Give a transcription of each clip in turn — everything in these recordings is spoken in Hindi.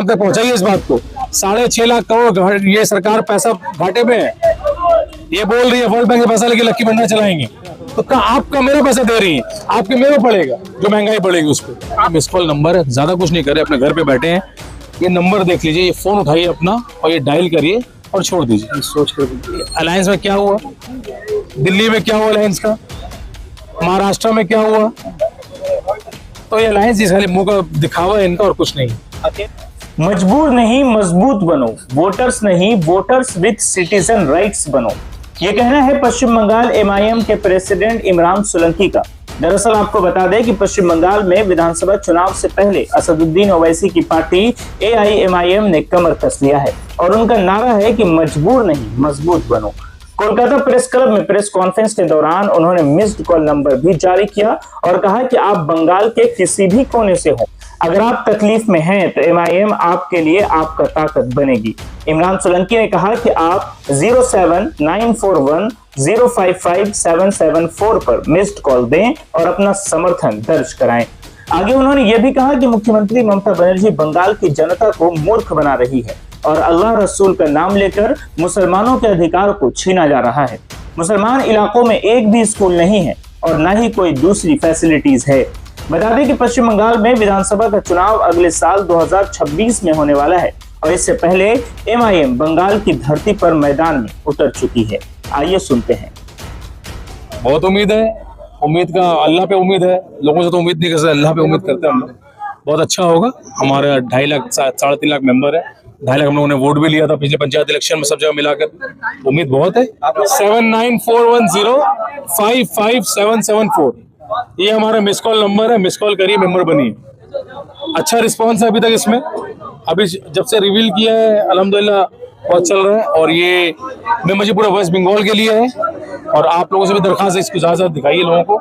आवाम तक पहुंचाइए इस बात को। 6.5 लाख करोड़ ये सरकार पैसा घाटे में है। ये बोल रही है वर्ल्ड बैंक से पैसा लेके लक्की भंडार चलाएंगे, तो आपका मेरे पैसा दे रही है, आपके मेरे पड़ेगा जो महंगाई बढ़ेगी उस पर। मिस कॉल नंबर है, ज्यादा कुछ नहीं करे, अपने घर पे बैठे हैं, ये नंबर देख लीजिए, ये फोन उठाइए अपना और ये डायल करिए और छोड़ दीजिए। सोच कर अलायंस में क्या हुआ, दिल्ली में क्या हुआ अलायंस का, महाराष्ट्र में क्या हुआ, तो ये अलायंस इस खाली मुंह का दिखावा है इनका और कुछ नहीं। मजबूर नहीं मजबूत बनो, वोटर्स नहीं वोटर्स विद सिटीजन राइट्स बनो, ये कहना है पश्चिम बंगाल एमआईएम के प्रेसिडेंट इमरान सोलंकी का। दरअसल आपको बता दें कि पश्चिम बंगाल में विधानसभा चुनाव से पहले असदुद्दीन ओवैसी की पार्टी एआईएमआईएम ने कमर कस लिया है और उनका नारा है कि मजबूर नहीं मजबूत बनो। कोलकाता प्रेस क्लब में प्रेस कॉन्फ्रेंस के दौरान उन्होंने मिस्ड कॉल नंबर भी जारी किया और कहा कि आप बंगाल के किसी भी कोने से हो, अगर आप तकलीफ में हैं तो एमआईएम आपके लिए आपका ताकत बनेगी। इमरान सोलंकी ने कहा कि आप 07941055774 पर मिस्ड कॉल दें और अपना समर्थन दर्ज कराएं। आगे उन्होंने यह भी कहा कि मुख्यमंत्री ममता बनर्जी बंगाल की जनता को मूर्ख बना रही है और अल्लाह रसूल का नाम लेकर मुसलमानों के अधिकार को छीना जा रहा है। मुसलमान इलाकों में एक भी स्कूल नहीं है और न ही कोई दूसरी फैसिलिटीज है। बता दें कि पश्चिम बंगाल में विधानसभा का चुनाव अगले साल 2026 में होने वाला है और इससे पहले एमआईएम बंगाल की धरती पर मैदान में उतर चुकी है। आइए सुनते हैं। बहुत उम्मीद है, उम्मीद का अल्लाह पे उम्मीद है, लोगों से तो उम्मीद नहीं कर सकते, अल्लाह पे उम्मीद करते हैं हम लोग। बहुत अच्छा होगा। हमारे 2.5 लाख 3.5 लाख मेंबर है, 2.5 लाख हम लोगों ने वोट भी लिया था पिछले पंचायत इलेक्शन में, सब जगह मिलाकर उम्मीद बहुत है। 7941055774 ये हमारा मिस कॉल नंबर है, मिस कॉल करिए, मेंबर बनिए। अच्छा रिस्पांस है अभी तक इसमें, अभी जब से रिवील किया है अल्हम्दुलिल्लाह बहुत चल रहा है और ये मेंबरशिप पूरा वेस्ट बंगाल के लिए है और आप लोगों से भी दरखास्त है इसको ज्यादा दिखाइए लोगों को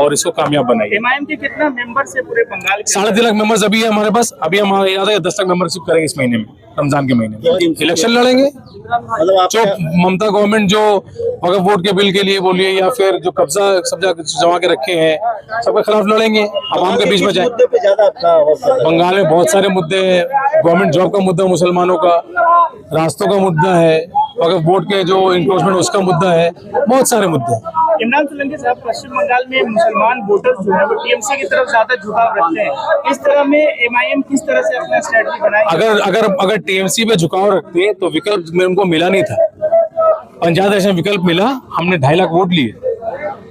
और इसको कामयाब बनाइए। एमआईएम के कितना मेंबर्स है पूरे बंगाल के? 3.5 लाख मेंबर्स अभी है हमारे पास। अभी हमारे याद है 10 लाख मेंबरशिप करेंगे इस महीने में, रमजान के महीने में इलेक्शन लड़ेंगे। जो ममता गवर्नमेंट जो वक्फ बोर्ड के बिल के लिए बोलिए या फिर जो कब्जा जमा के रखे हैं सबके खिलाफ लड़ेंगे, आवाम के बीच में जाए। बंगाल में बहुत सारे मुद्दे हैं, गवर्नमेंट जॉब का मुद्दा, मुसलमानों का रास्तों का मुद्दा है, वक्फ बोर्ड के जो इंक्रोचमेंट उसका मुद्दा है, बहुत सारे मुद्दे हैं। इमरान सोलंकी साहब, पश्चिम बंगाल में मुसलमान वोटर्स जो है वो टीएमसी की तरफ ज्यादा झुकाव रखते हैं, इस तरह में एमआईएम किस तरह से अपना स्ट्रेटजी बनाएगी? अगर टीएमसी पे झुकाव रखते तो विकल्प में उनको मिला नहीं था। पंचायत इलेक्शन विकल्प मिला, हमने 2.5 लाख वोट लिए,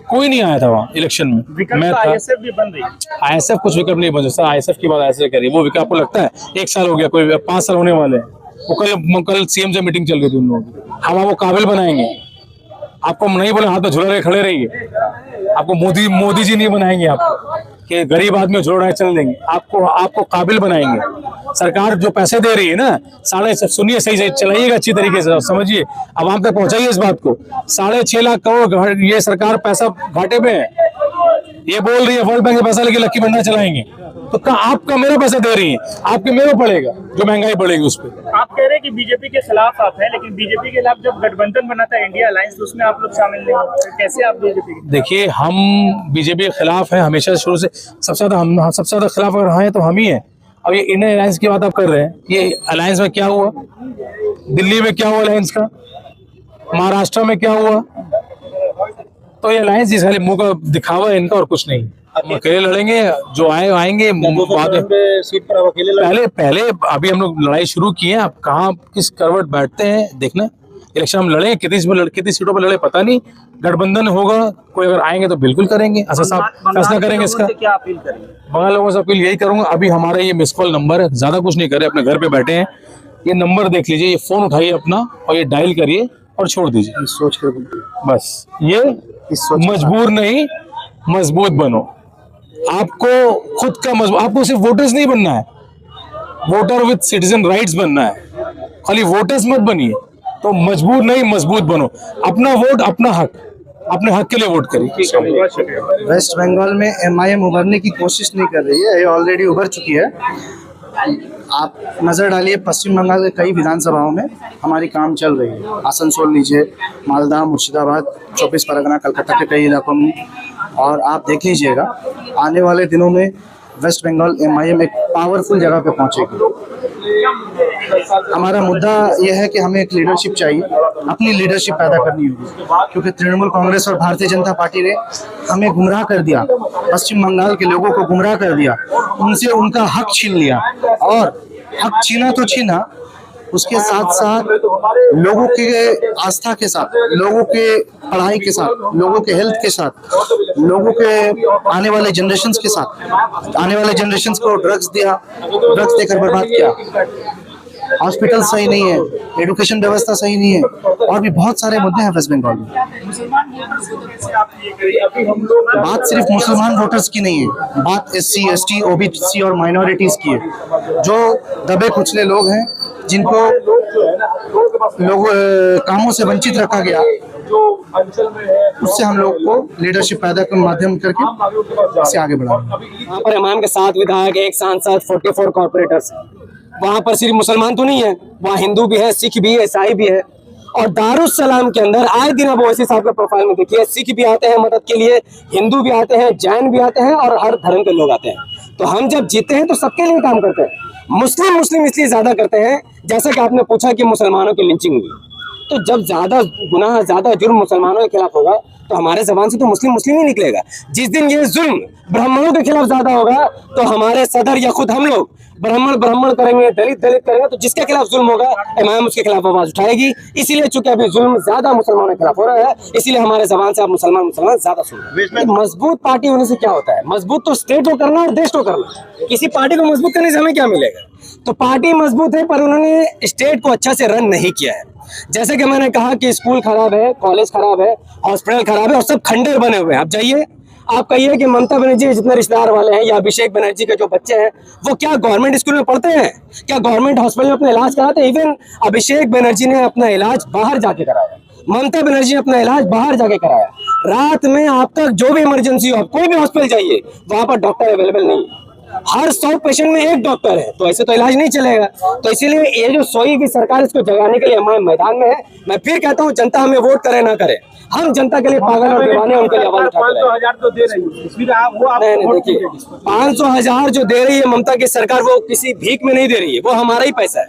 कोई नहीं आया था वहाँ इलेक्शन में। मैं था, आईएसएफ भी बन रही है। आईएसएफ कुछ विकल्प नहीं बन सकता। आईएसएफ की बात आईएसएफ करिए, वो विकल्प आपको लगता है 1 साल हो गया, कोई 5 साल होने वाले हैं। वो कल सीएम से मीटिंग चल रही थी उन लोगों की, हम आपको काबिल बनाएंगे। आपको नहीं बोले हाथ में झुला रहे खड़े रहिए, आपको मोदी जी नहीं बनाएंगे आपको कि गरीब आदमी झुला रहे चल देंगे, आपको काबिल बनाएंगे। सरकार जो पैसे दे रही है ना, सुनिए सही से चलाइएगा, अच्छी तरीके से समझिए, आवाम तक पहुंचाइए इस बात को। 6.5 लाख करोड़ ये सरकार पैसा घाटे में है। ये बोल रही है वर्ल्ड बैंक से पैसा लेके लक्की भंडार चलाएंगे, तो आपका मेरा पैसा दे रही है, आपके मेरे पड़ेगा जो महंगाई बढ़ेगी उस पर। आप कह रहे हैं कि बीजेपी के खिलाफ आप हैं, लेकिन बीजेपी के खिलाफ जब गठबंधन बना था इंडिया अलायंस, तो उसमें आप लोग शामिल नहीं हो, कैसे आप बीजेपी? देखिए, हम बीजेपी के खिलाफ हैं हमेशा शुरू से, सबसे ज्यादा खिलाफ अगर हैं तो हम ही हैं। अब ये इंडियन अलायंस की बात आप कर रहे हैं, ये अलायंस में क्या हुआ, दिल्ली में क्या हुआ अलायंस का, महाराष्ट्र में क्या हुआ, तो ये अलायंस इस खाली मुंह का दिखावा है इनका और कुछ नहीं। अकेले लड़ेंगे, जो आएंगे बाद में सीट पर अकेले पहले अभी हम लोग लड़ाई शुरू की है। अब कहाँ किस करवट बैठते हैं देखना, इलेक्शन हम लड़ेंगे, कितनी सीटों पर लड़े पता नहीं, गठबंधन होगा, कोई अगर आएंगे तो बिल्कुल करेंगे, असद साहब फैसला करेंगे इसका। क्या अपील करेंगे? बंगाल लोगों से अपील यही करूंगा, अभी हमारा ये मिस कॉल नंबर है, ज्यादा कुछ नहीं करे, अपने घर पे बैठे हैं, ये नंबर देख लीजिए, ये फोन उठाइए अपना और ये डायल करिए और छोड़ दीजिए। सोच कर बस ये मजबूर नहीं मजबूत बनो। आपको खुद का आपको सिर्फ वोटर्स नहीं बनना है, वोटर विद सिटीजन राइट्स बनना है, खाली वोटर्स मत बनिए। तो मजबूर नहीं मजबूत बनो, अपना वोट अपना हक, अपने हक के लिए वोट करिए। वेस्ट बंगाल में एमआईएम उभरने की कोशिश नहीं कर रही है, ये ऑलरेडी उभर चुकी है। आप नज़र डालिए, पश्चिम बंगाल के कई विधानसभाओं में हमारी काम चल रही है। आसनसोल लीजिए, मालदा, मुर्शिदाबाद, 24 परगना, कलकत्ता के कई इलाकों में, और आप देख लीजिएगा आने वाले दिनों में वेस्ट बंगाल MIM एक पावरफुल जगह पे पहुंचेगी। हमारा मुद्दा यह है कि हमें एक लीडरशिप चाहिए, अपनी लीडरशिप पैदा करनी होगी, क्योंकि तृणमूल कांग्रेस और भारतीय जनता पार्टी ने हमें गुमराह कर दिया, पश्चिम बंगाल के लोगों को गुमराह कर दिया, उनसे उनका हक छीन लिया। और हक छीना तो छीना, उसके साथ साथ लोगों के आस्था के साथ, लोगों के पढ़ाई के साथ, लोगों के हेल्थ के साथ, लोगों के आने वाले जनरेशन्स के साथ, आने वाले जनरेशन्स को ड्रग्स दिया, ड्रग्स देकर बर्बाद किया। हॉस्पिटल सही नहीं है, एजुकेशन व्यवस्था सही नहीं है, और भी बहुत सारे मुद्दे हैं वेस्ट बंगाल में। बात सिर्फ मुसलमान वोटर्स की नहीं है, बात SC, ST, OBC और माइनॉरिटीज की है, जो दबे कुचले लोग हैं, जिनको लोग कामों से वंचित रखा गया। उससे हम लोग को लीडरशिप पैदा के माध्यम करके इससे आगे बढ़ा। वहाँ पर MIM के 7 विधायक, 1 सांसद, 44 कॉर्पोरेटर्स। वहाँ पर सिर्फ मुसलमान तो नहीं है, वहाँ हिंदू भी है, सिख भी है, ईसाई भी है। और दारुस्सलाम के अंदर आए दिन अब ओवैसी साहब के प्रोफाइल में देखिए, सिख भी आते हैं मदद के लिए, हिंदू भी आते हैं, जैन भी आते हैं, और हर धर्म के लोग आते हैं। तो हम जब जीते हैं तो सबके लिए काम करते हैं। मुस्लिम इसलिए ज्यादा करते हैं, जैसा कि आपने पूछा कि मुसलमानों की लिंचिंग हुई, तो जब ज्यादा गुनाह, ज्यादा जुर्म मुसलमानों के खिलाफ होगा तो हमारे जबान से तो मुस्लिम ही निकलेगा। जिस दिन ये जुल्म ब्राह्मणों के खिलाफ ज्यादा होगा तो हमारे सदर या खुद हम लोग ब्राह्मण करेंगे, दलित करेंगे, तो जिसके खिलाफ जुल्म होगा MIM उसके खिलाफ आवाज उठाएगी। इसीलिए चूंकि अभी जुल्म ज्यादा मुसलमानों के खिलाफ हो रहा है, इसीलिए हमारे जबान से आप मुसलमान ज्यादा सुन रहे हैं। मजबूत पार्टी होने से क्या होता है? मजबूत तो स्टेट को करना और देश को करना। किसी पार्टी को मजबूत करने से हमें क्या मिलेगा? तो पार्टी मजबूत है, पर उन्होंने स्टेट को अच्छा से रन नहीं किया है। जैसे कि मैंने कहा कि स्कूल खराब है, कॉलेज खराब है, हॉस्पिटल खराब है, और सब खंडर बने हुए हैं। आप जाइए, आप कहिए कि ममता बनर्जी जितने रिश्तेदार वाले हैं या अभिषेक बनर्जी के जो बच्चे हैं, वो क्या गवर्नमेंट स्कूल में पढ़ते हैं? क्या गवर्नमेंट हॉस्पिटल में अपना इलाज कराते हैं? इवन अभिषेक बनर्जी ने अपना इलाज बाहर जाके कराया, ममता बनर्जी ने अपना इलाज बाहर जाके कराया। रात में आप तक जो भी इमरजेंसी हो, आप कोई भी हॉस्पिटल जाइए, वहां पर डॉक्टर अवेलेबल नहीं है। हर 100 पेशेंट में 1 डॉक्टर है, तो ऐसे तो इलाज नहीं चलेगा। तो इसीलिए ये जो सोई की सरकार, इसको जगाने के लिए हमारे मैदान में है। मैं फिर कहता हूँ, जनता हमें वोट करे ना करे, हम जनता के लिए पागल और दीवाने, उनके लिए आवाज उठाते हैं। 500,000 तो दे रही है, नहीं, देखिए 500,000 जो दे रही है ममता की सरकार, वो किसी भीख में नहीं दे रही है, वो हमारा ही पैसा है,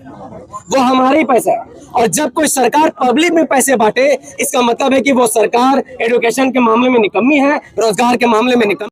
वो हमारा ही पैसा है। और जब कोई सरकार पब्लिक में पैसे बांटे, इसका मतलब है कि वो सरकार एजुकेशन के मामले में निकम्मी है, रोजगार के मामले में निकम्मी।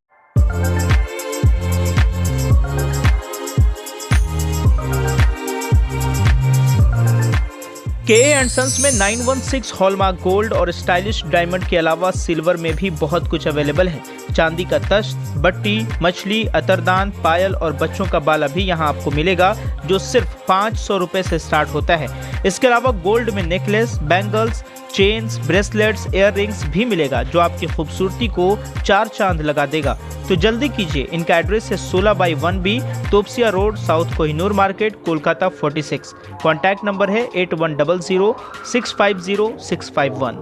KA & सन्स में 916 हॉलमार्क गोल्ड और स्टाइलिश डायमंड के अलावा सिल्वर में भी बहुत कुछ अवेलेबल है। चांदी का तश्त, बट्टी, मछली, अतरदान, पायल और बच्चों का बाला भी यहाँ आपको मिलेगा, जो सिर्फ 500 रुपए से स्टार्ट होता है। इसके अलावा गोल्ड में necklace, bangles, chains, bracelets, ear rings भी मिलेगा, जो आपकी खूबसूरती को 4 चांद लगा देगा। तो जल्दी कीजिए, इनका एड्रेस है 16/1B, Topsia road, south Kohinoor market, Kolkata 46। Contact number है 8100 650 651।